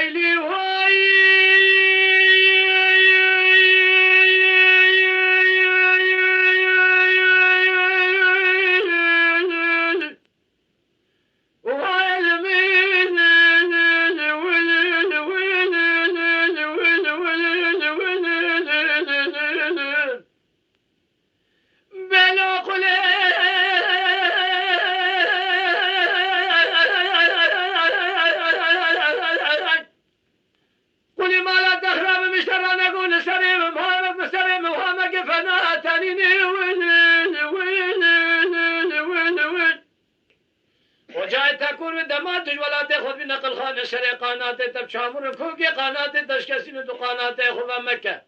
هيلي واي دماتش ولا تاخذ بنقل خانه شري قناه تبشامر كوكي قناه تشكسين تو قناه تاخذ مكه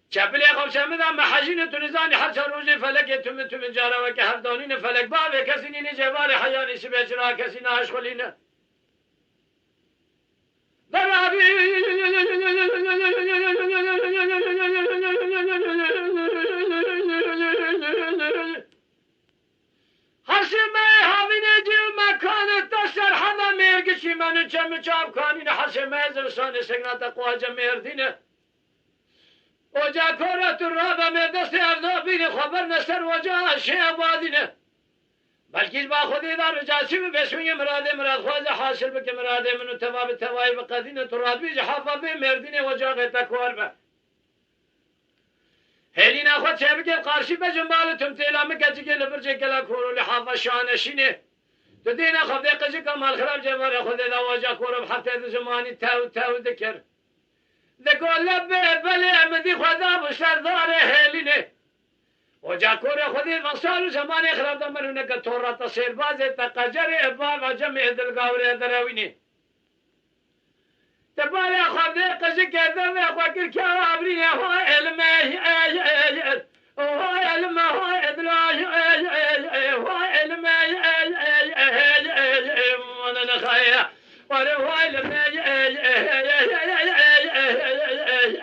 شابلي خو شامدا محجين تنزاني حرش روجي فلك تم جارا وك هردانين فلك باب كسنين جبار حياني سبشرا كسنا اشغلين درابي حسمي هاوينه جو مكان تسر حدا ميرگشي من چم چاب كانين حسمي زرسان سگناتا قواجه مردينه وجا كورة الرابع من دست اردابين خبر نسر وجا شيء بادينه بلکه با خودی دار جاسی به بسوی مراد خواجه حاصل بک مراد منو تمام توای بقدینه تراد بیج حافظ مردینه وجا تکوال به هلینا خود چه بگه قارشی به جنبال تمثیل مکه که لبرج کلا کورو لحافظ شانشینه تو دینا خود قجی کمال خراب جوار خود دا وجا کورو حتی زمانی تاو ذکر ذکر لب بله مدی خدا بسردار هلینه وجا کور خودی مصال زمان خراب دمرونه که تورا تصير باز تقجر ابا وجمع دلگاوره دروینه تبالي خودی قجی کرده و خاطر که ابری هو علم هو علم هو ادراج هو علم وانا خايا ولا هو علم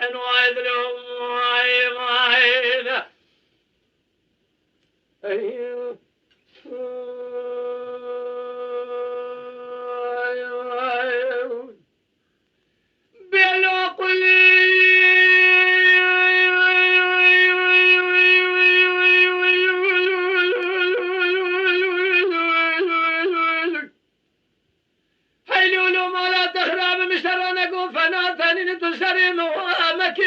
انواع ذلهم أيوه بلو قلي حيلولو ما لا تخراب مشترانكو فنا ثاني تسري موامك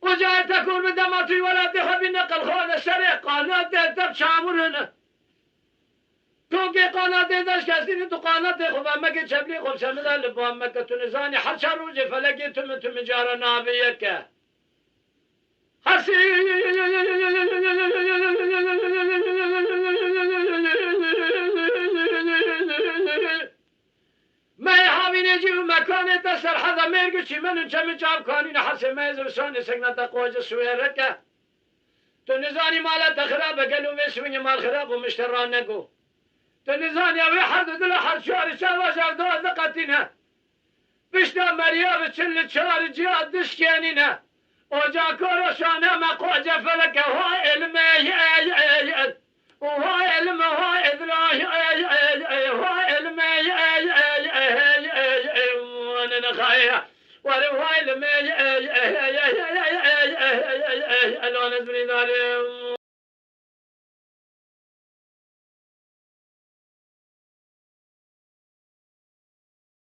وجاء تكون من دماتي ولا تخبي نقل خون الشريق قناة تبشامرنا توقي قناة تشكسين تو قناة خبا مكي شبلي خب شمدا لبام مكة تنزاني حرشا روجي فلقي تم جارة نابيك حسي ما يحاوين يجيب مكان تسر حدا ميرقشي منو چم جاب كانين حسي ما يزرسان سقنا قوج سويرك تنزاني مالا تخراب قالوا مسويني مال خراب ومشتران نقو تنزاني اوي حد دل حد شوار شاواش دو دقتينها بشتا مريا بتشل شوار جياد دشكينينها وجا كورو شانا ما قوجة فلك هو علم وهو علم هو إذراج هو علم وانا نخايا وهو علم الوان ازبني ظالم